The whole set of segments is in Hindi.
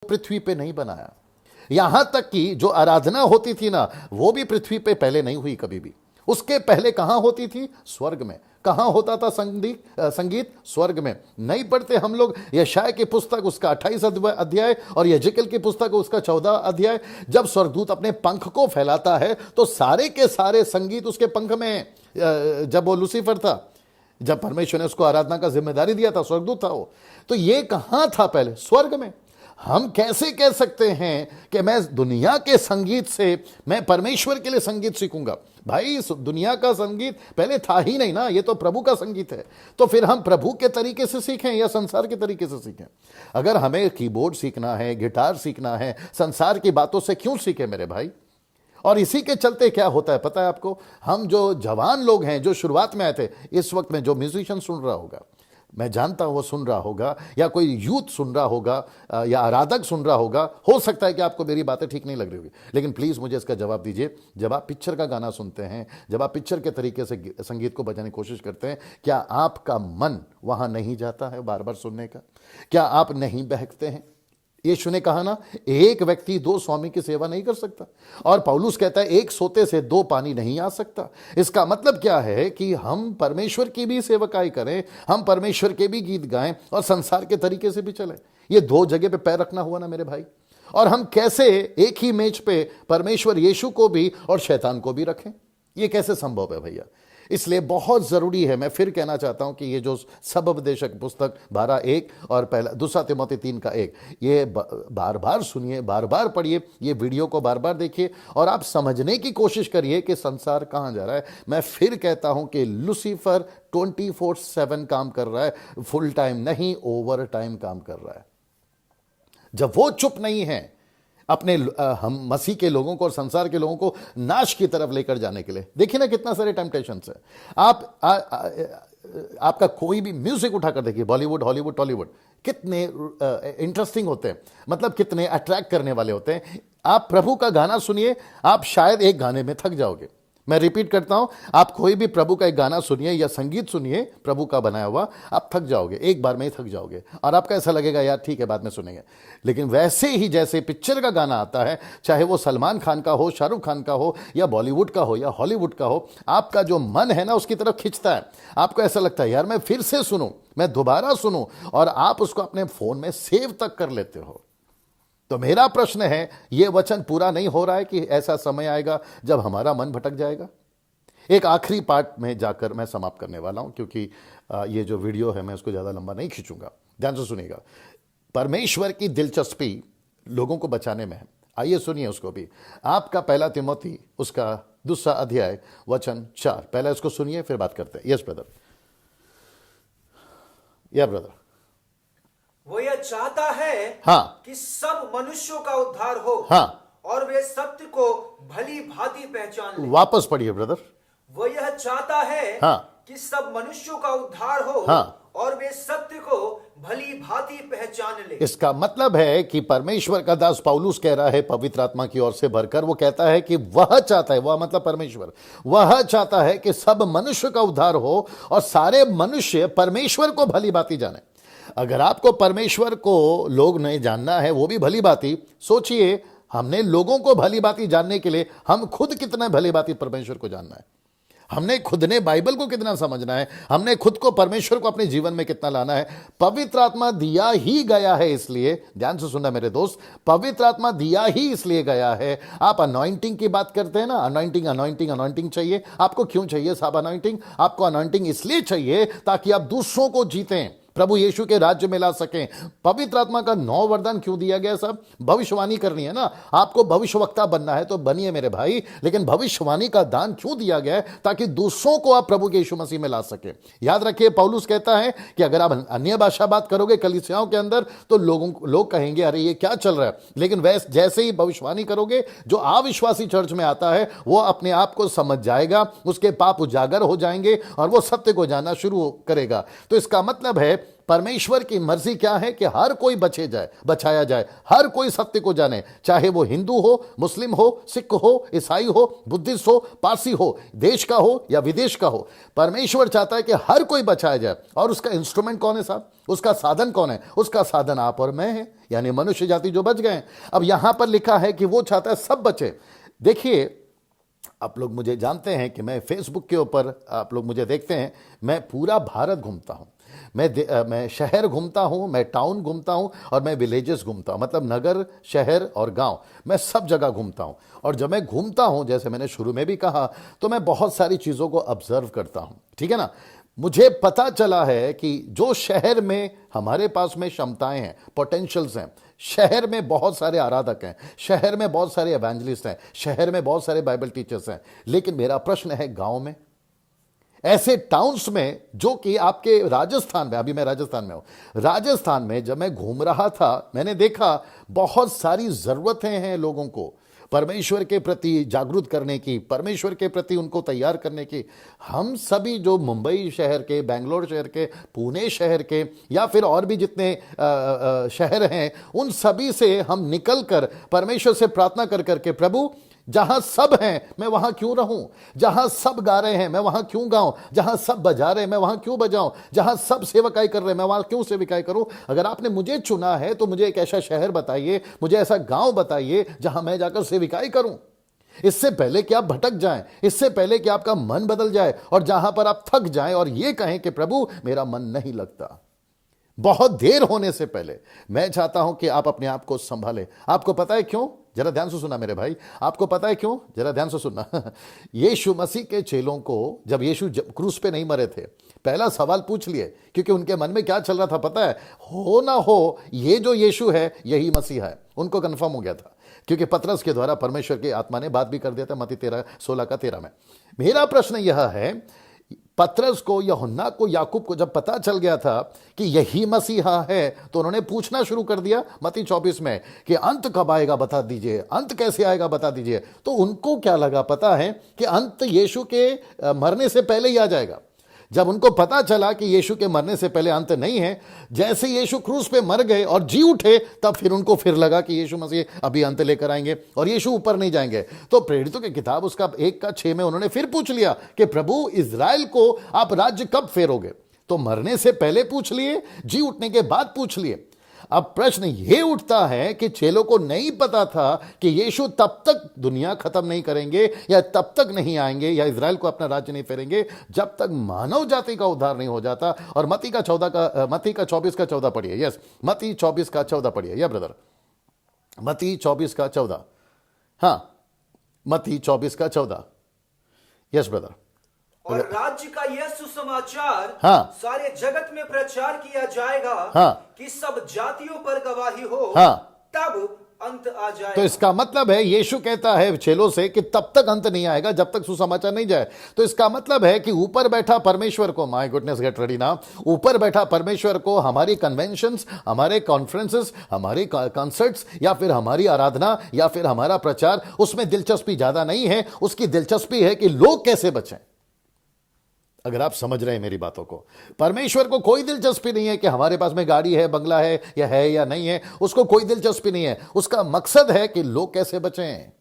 पृथ्वी पे नहीं बनाया। यहां तक कि जो आराधना होती थी ना, वो भी पृथ्वी पे पहले नहीं हुई कभी भी। उसके पहले कहां होती थी? स्वर्ग में। कहां होता था संगीत? स्वर्ग में। नहीं पढ़ते हम लोग यशाया की पुस्तक उसका 28 अध्याय और यजेकिएल की पुस्तक उसका 14 अध्याय? जब स्वर्गदूत अपने पंख को फैलाता है तो सारे के सारे संगीत उसके पंख में है। जब वो लूसीफर था, जब परमेश्वर ने उसको आराधना का जिम्मेदारी दिया था, स्वर्गदूत था वो। तो ये कहां था? पहले स्वर्ग में। हम कैसे कह सकते हैं कि मैं दुनिया के संगीत से मैं परमेश्वर के लिए संगीत सीखूंगा? भाई, इस दुनिया का संगीत पहले था ही नहीं ना, ये तो प्रभु का संगीत है। तो फिर हम प्रभु के तरीके से सीखें या संसार के तरीके से सीखें? अगर हमें कीबोर्ड सीखना है, गिटार सीखना है, संसार की बातों से क्यों सीखें मेरे भाई? और इसी के चलते क्या होता है पता है आपको? हम जो जवान लोग हैं, जो शुरुआत में आए थे, इस वक्त में जो म्यूजिशियन सुन रहा होगा, मैं जानता हूं वो सुन रहा होगा, या कोई यूथ सुन रहा होगा, या आराधक सुन रहा होगा, हो सकता है कि आपको मेरी बातें ठीक नहीं लग रही होगी, लेकिन प्लीज मुझे इसका जवाब दीजिए। जब आप पिक्चर का गाना सुनते हैं, जब आप पिक्चर के तरीके से संगीत को बजाने की कोशिश करते हैं, क्या आपका मन वहां नहीं जाता है बार बार सुनने का? क्या आप नहीं बहकते हैं? यीशु ने कहा ना, एक व्यक्ति दो स्वामी की सेवा नहीं कर सकता। और पौलुस कहता है, एक सोते से दो पानी नहीं आ सकता। इसका मतलब क्या है कि हम परमेश्वर की भी सेवकाई करें, हम परमेश्वर के भी गीत गाएं और संसार के तरीके से भी चलें। ये दो जगह पे पैर रखना हुआ ना मेरे भाई। और हम कैसे एक ही मेज पे परमेश्वर यीशु को भी और शैतान को भी रखें? ये कैसे संभव है भैया? इसलिए बहुत जरूरी है, मैं फिर कहना चाहता हूं कि ये जो सबोपदेशक पुस्तक 12:1 और पहला दूसरा तिमोथी 3:1, ये बार बार सुनिए, बार बार पढ़िए, ये वीडियो को बार बार देखिए और आप समझने की कोशिश करिए कि संसार कहां जा रहा है। मैं फिर कहता हूं कि लूसीफर 24/7 काम कर रहा है, फुल टाइम नहीं, ओवर टाइम काम कर रहा है। जब वो चुप नहीं है अपने हम मसीह के लोगों को और संसार के लोगों को नाश की तरफ लेकर जाने के लिए, देखिए ना कितना सारे टेम्पटेशंस है। आपका कोई भी म्यूजिक उठाकर देखिए, बॉलीवुड, हॉलीवुड, टॉलीवुड, कितने इंटरेस्टिंग होते हैं, मतलब कितने अट्रैक्ट करने वाले होते हैं। आप प्रभु का गाना सुनिए, आप शायद एक गाने में थक जाओगे। मैं रिपीट करता हूं, आप कोई भी प्रभु का एक गाना सुनिए या संगीत सुनिए प्रभु का बनाया हुआ, आप थक जाओगे, एक बार में ही थक जाओगे और आपका ऐसा लगेगा यार ठीक है बाद में सुनेंगे। लेकिन वैसे ही जैसे पिक्चर का गाना आता है, चाहे वो सलमान खान का हो, शाहरुख खान का हो, या बॉलीवुड का हो या हॉलीवुड का हो, आपका जो मन है ना उसकी तरफ खिंचता है। आपको ऐसा लगता है यार मैं फिर से सुनूं, मैं दोबारा सुनूं, और आप उसको अपने फोन में सेव तक कर लेते हो। तो मेरा प्रश्न है, यह वचन पूरा नहीं हो रहा है कि ऐसा समय आएगा जब हमारा मन भटक जाएगा? एक आखिरी पार्ट में जाकर मैं समाप्त करने वाला हूं, क्योंकि ये जो वीडियो है मैं उसको ज्यादा लंबा नहीं खींचूंगा। ध्यान से सुनिएगा। परमेश्वर की दिलचस्पी लोगों को बचाने में है। आइए सुनिए उसको भी। आपका पहला तिमोथी उसका 2 अध्याय वचन 4, पहले उसको सुनिए फिर बात करते हैं। यस ब्रदर, या ब्रदर। वो यह चाहता है हाँ, कि सब मनुष्यों का उद्धार हो, हाँ, और वे सत्य को भली भांति पहचान ले। वापस पढ़िए ब्रदर। वो यह चाहता है हाँ, कि सब मनुष्यों का उद्धार हो, हाँ, और वे सत्य को भली भांति पहचान ले। इसका मतलब है कि परमेश्वर का दास पौलुस कह रहा है, पवित्र आत्मा की ओर से भरकर वो कहता है कि वह चाहता है, वह मतलब परमेश्वर, वह चाहता है कि सब मनुष्य का उद्धार हो और सारे मनुष्य परमेश्वर को भली भांति जाने। अगर आपको परमेश्वर को लोग नहीं जानना है, वो भी भली भांति, सोचिए हमने लोगों को भली भांति जानने के लिए हम खुद कितना भली भांति परमेश्वर को जानना है, हमने खुद ने बाइबल को कितना समझना है, हमने खुद को परमेश्वर को अपने जीवन में कितना लाना है। पवित्र आत्मा दिया ही गया है, इसलिए ध्यान से सुनना मेरे दोस्त, पवित्र आत्मा दिया ही इसलिए गया है। आप अनॉइंटिंग की बात करते हैं ना, अनॉइंटिंग अनॉइंटिंग अनॉइंटिंग चाहिए आपको। क्यों चाहिए साहब अनॉइंटिंग? आपको अनॉइंटिंग इसलिए चाहिए ताकि आप दूसरों को जीतें, प्रभु यीशु के राज्य में ला सकें। पवित्र आत्मा का 9 वरदान क्यों दिया गया सब? भविष्यवाणी करनी है ना, आपको भविष्यवक्ता बनना है तो बनिए मेरे भाई, लेकिन भविष्यवाणी का दान क्यों दिया गया है? ताकि दूसरों को आप प्रभु के यीशु मसीह में ला सके। याद रखिए, पौलुस कहता है कि अगर आप अन्य भाषा बात करोगे कलीसियाओं के अंदर तो लोग कहेंगे अरे ये क्या चल रहा है, लेकिन वैसे जैसे ही भविष्यवाणी करोगे, जो अविश्वासी चर्च में आता है वो अपने आप को समझ जाएगा, उसके पाप उजागर हो जाएंगे और वो सत्य को जानना शुरू करेगा। तो इसका मतलब है परमेश्वर की मर्जी क्या है कि हर कोई बचाया जाए, हर कोई सत्य को जाने, चाहे वो हिंदू हो, मुस्लिम हो, सिख हो, ईसाई हो, बुद्धिस्ट हो, पारसी हो, देश का हो या विदेश का हो। परमेश्वर चाहता है कि हर कोई बचाया जाए। और उसका इंस्ट्रूमेंट कौन है साहब? उसका साधन कौन है? उसका साधन आप और मैं है, यानी मनुष्य जाति जो बच गए। अब यहां पर लिखा है कि वो चाहता है सब बचे। देखिए, आप लोग मुझे जानते हैं कि मैं फेसबुक के ऊपर, आप लोग मुझे देखते हैं, मैं पूरा भारत घूमता हूं। मैं शहर घूमता हूं, मैं टाउन घूमता हूं और मैं विलेजेस घूमता हूं, मतलब नगर, शहर और गांव, मैं सब जगह घूमता हूं। और जब मैं घूमता हूं, जैसे मैंने शुरू में भी कहा, तो मैं बहुत सारी चीज़ों को ऑब्जर्व करता हूं, ठीक है ना। मुझे पता चला है कि जो शहर में हमारे पास में क्षमताएं हैं, पोटेंशियल्स हैं, शहर में बहुत सारे आराधक हैं, शहर में बहुत सारे एवेंजलिस्ट हैं, शहर में बहुत सारे बाइबल टीचर्स हैं, लेकिन मेरा प्रश्न है गांव में, ऐसे टाउन्स में जो कि आपके राजस्थान में, अभी मैं राजस्थान में हूं, राजस्थान में जब मैं घूम रहा था, मैंने देखा बहुत सारी जरूरतें हैं लोगों को परमेश्वर के प्रति जागरूक करने की, परमेश्वर के प्रति उनको तैयार करने की। हम सभी जो मुंबई शहर के, बेंगलोर शहर के, पुणे शहर के या फिर और भी जितने शहर हैं, उन सभी से हम निकल कर परमेश्वर से प्रार्थना कर करके, प्रभु जहां सब हैं मैं वहां क्यों रहूं, जहां सब गा रहे हैं मैं वहां क्यों गाऊं, जहां सब बजा रहे हैं मैं वहां क्यों बजाऊं, जहां सब सेवकाई कर रहे हैं मैं वहां क्यों सेवकाई करूं। अगर आपने मुझे चुना है तो मुझे एक ऐसा शहर बताइए, मुझे ऐसा गांव बताइए जहां मैं जाकर सेवकाई करूं। इससे पहले कि आप भटक जाएं, इससे पहले कि आपका मन बदल जाए और जहां पर आप थक जाएं और ये कहें कि प्रभु मेरा मन नहीं लगता, बहुत देर होने से पहले मैं चाहता हूं कि आप अपने आप को संभालें। आपको पता है क्यों? जरा ध्यान से सुनना मेरे भाई, आपको पता है क्यों? जरा ध्यान से सुनना। यीशु मसीह के चेलों को जब यीशु क्रूस पे नहीं मरे थे, पहला सवाल पूछ लिए, क्योंकि उनके मन में क्या चल रहा था पता है? हो ना हो ये जो यीशु है यही मसीहा है। उनको कंफर्म हो गया था, क्योंकि पतरस के द्वारा परमेश्वर की आत्मा ने बात भी कर दिया था, मत्ती 16:13 में। मेरा प्रश्न यह है, पतरस को, यूहन्ना को, याकूब को जब पता चल गया था कि यही मसीहा है, तो उन्होंने पूछना शुरू कर दिया मत्ती 24 में कि अंत कब आएगा बता दीजिए, अंत कैसे आएगा बता दीजिए। तो उनको क्या लगा पता है कि अंत यीशु के मरने से पहले ही आ जाएगा। जब उनको पता चला कि यीशु के मरने से पहले अंत नहीं है, जैसे यीशु क्रूस पे मर गए और जी उठे, तब फिर उनको फिर लगा कि यीशु मसीह अभी अंत लेकर आएंगे और यीशु ऊपर नहीं जाएंगे। तो प्रेरितों की किताब उसका 1:6 में उन्होंने फिर पूछ लिया कि प्रभु इजराइल को आप राज्य कब फेरोगे? तो मरने से पहले पूछ लिए, जी उठने के बाद पूछ लिए। अब प्रश्न यह उठता है कि चेलों को नहीं पता था कि यीशु तब तक दुनिया खत्म नहीं करेंगे या तब तक नहीं आएंगे या इजराइल को अपना राज्य नहीं फेरेंगे जब तक मानव जाति का उद्धार नहीं हो जाता। और मत्ती का 24:14 पढ़िए। यस, मत्ती 24:14 पढ़िए। या ब्रदर, मत्ती 24:14। हाँ, मत्ती 24:14। Yes brother. और राज्य का यह सुसमाचार हाँ, सारे जगत में प्रचार किया जाएगा, हाँ, कि सब जातियों पर गवाही हो, हाँ, तब अंत आ जाएगा। तो इसका मतलब है, यीशु कहता है चेलों से कि तब तक अंत नहीं आएगा जब तक सुसमाचार नहीं जाए। तो इसका मतलब है कि ऊपर बैठा परमेश्वर को, my goodness get ready now, ऊपर बैठा परमेश्वर को हमारी कन्वेंशंस, हमारे कॉन्फ्रेंसेस, हमारे कॉन्सर्ट्स या फिर हमारी आराधना या फिर हमारा प्रचार, उसमें दिलचस्पी ज्यादा नहीं है। उसकी दिलचस्पी है कि लोग कैसे बचें। अगर आप समझ रहे हैं मेरी बातों को, परमेश्वर को कोई दिलचस्पी नहीं है कि हमारे पास में गाड़ी है, बंगला है या नहीं है, उसको कोई दिलचस्पी नहीं है। उसका मकसद है कि लोग कैसे बचें।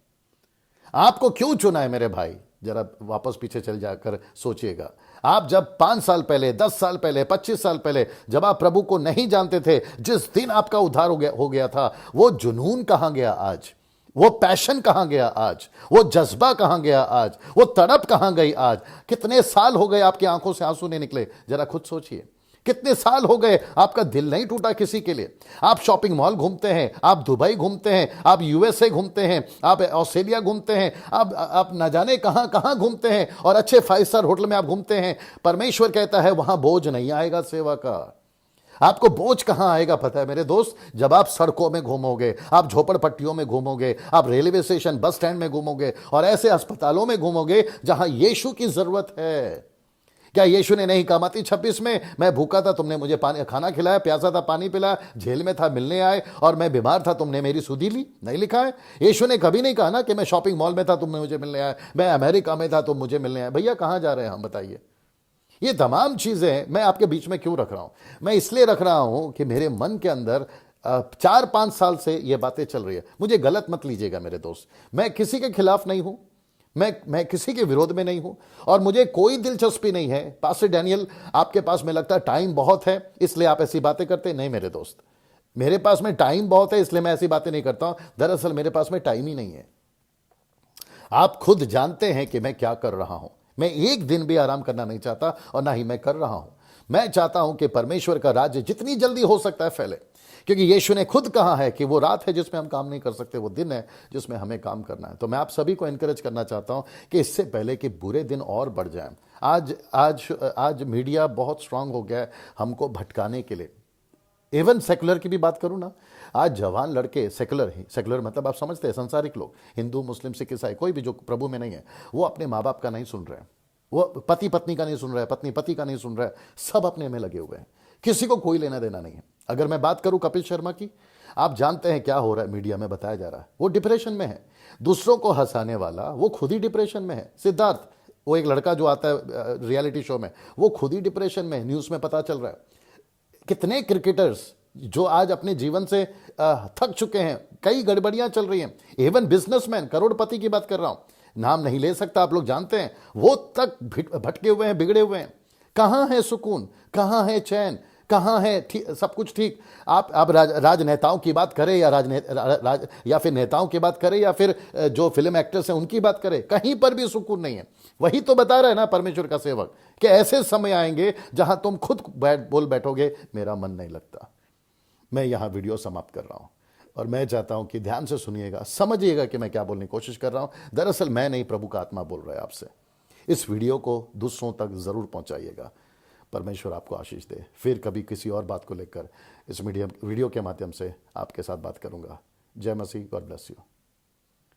आपको क्यों चुना है मेरे भाई? जरा वापस पीछे चल जाकर सोचिएगा। आप जब 5 साल पहले, 10 साल पहले, 25 साल पहले जब आप प्रभु को नहीं जानते थे, जिस दिन आपका उद्धार हो गया था, वो जुनून कहां गया आज? वो पैशन कहां गया आज? वो जज्बा कहां गया आज? वो तड़प कहां गई आज? कितने साल हो गए आपकी आंखों से आंसू नहीं निकले? जरा खुद सोचिए। कितने साल हो गए आपका दिल नहीं टूटा किसी के लिए? आप शॉपिंग मॉल घूमते हैं, आप दुबई घूमते हैं, आप यूएसए घूमते हैं, आप ऑस्ट्रेलिया घूमते हैं, आप न जाने कहां कहां घूमते हैं और अच्छे 5 स्टार होटल में आप घूमते हैं। परमेश्वर कहता है वहां बोझ नहीं आएगा सेवा का। आपको बोझ कहां आएगा पता है मेरे दोस्त? जब आप सड़कों में घूमोगे, आप झोपड़पट्टियों में घूमोगे, आप रेलवे स्टेशन, बस स्टैंड में घूमोगे और ऐसे अस्पतालों में घूमोगे जहां यीशु की जरूरत है। क्या यीशु ने नहीं कहा मत्ती 26 में, मैं भूखा था तुमने मुझे खाना खिलाया, प्यासा था पानी पिलाया, जेल में था मिलने आए, और मैं बीमार था तुमने मेरी सुधि ली? नहीं लिखा है। यीशु ने कभी नहीं कहा ना कि मैं शॉपिंग मॉल में था तुमने मुझे मिलने आए, मैं अमेरिका में था तुम मुझे मिलने आए। भैया कहां जा रहे हैं हम, बताइए। ये तमाम चीजें मैं आपके बीच में क्यों रख रहा हूं? मैं इसलिए रख रहा हूं कि मेरे मन के अंदर 4-5 साल से ये बातें चल रही है। मुझे गलत मत लीजिएगा मेरे दोस्त, मैं किसी के खिलाफ नहीं हूं, मैं किसी के विरोध में नहीं हूं, और मुझे कोई दिलचस्पी नहीं है। पास्टर डैनियल, आपके पास में लगता है टाइम बहुत है इसलिए आप ऐसी बातें करते। नहीं मेरे दोस्त, मेरे पास में टाइम बहुत है इसलिए मैं ऐसी बातें नहीं करता हूं। दरअसल मेरे पास में टाइम ही नहीं है। आप खुद जानते हैं कि मैं क्या कर रहा हूं। मैं एक दिन भी आराम करना नहीं चाहता और ना ही मैं कर रहा हूं। मैं चाहता हूं कि परमेश्वर का राज्य जितनी जल्दी हो सकता है फैले, क्योंकि यीशु ने खुद कहा है कि वो रात है जिसमें हम काम नहीं कर सकते, वो दिन है जिसमें हमें काम करना है। तो मैं आप सभी को एनकरेज करना चाहता हूं कि इससे पहले कि बुरे दिन और बढ़ जाएं, आज आज आज मीडिया बहुत स्ट्रांग हो गया है हमको भटकाने के लिए। इवन सेकुलर की भी बात करूं ना, आज जवान लड़के, सेकुलर मतलब आप समझते हैं, संसारिक लोग, हिंदू मुस्लिम सिख ईसाई, कोई भी जो प्रभु में नहीं है, वो अपने माँ बाप का नहीं सुन रहे हैं, वो पति पत्नी का नहीं सुन रहा है, पत्नी पति का नहीं सुन रहा है, सब अपने में लगे हुए हैं, किसी को कोई लेना देना नहीं है। अगर मैं बात करूं कपिल शर्मा की, आप जानते हैं क्या हो रहा है, मीडिया में बताया जा रहा है वो डिप्रेशन में है। दूसरों को हंसाने वाला वो खुद ही डिप्रेशन में है। सिद्धार्थ, वो एक लड़का जो आता है रियलिटी शो में, वो खुद ही डिप्रेशन में है, न्यूज़ में पता चल रहा है। कितने क्रिकेटर्स जो आज अपने जीवन से थक चुके हैं, कई गड़बड़ियां चल रही हैं। इवन बिजनेसमैन, करोड़पति की बात कर रहा हूं, नाम नहीं ले सकता, आप लोग जानते हैं, वो तक भटके हुए हैं, बिगड़े हुए हैं। कहां है सुकून, कहां है चैन, कहां है सब कुछ ठीक? आप राजनेताओं की बात करें या फिर नेताओं की बात करें या फिर जो फिल्म एक्टर्स हैं उनकी बात करें, कहीं पर भी सुकून नहीं है। वही तो बता रहा है ना परमेश्वर का सेवक कि ऐसे समय आएंगे जहां तुम खुद बोल बैठोगे मेरा मन नहीं लगता। मैं यहां वीडियो समाप्त कर रहा हूं और मैं चाहता हूं कि ध्यान से सुनिएगा, समझिएगा कि मैं क्या बोलने की कोशिश कर रहा हूं। दरअसल मैं नहीं, प्रभु का आत्मा बोल रहा है आपसे। इस वीडियो को दूसरों तक जरूर पहुंचाइएगा। परमेश्वर आपको आशीष दे। फिर कभी किसी और बात को लेकर इस वीडियो के माध्यम से आपके साथ बात करूंगा। जय मसीह, गॉड ब्लेस यू।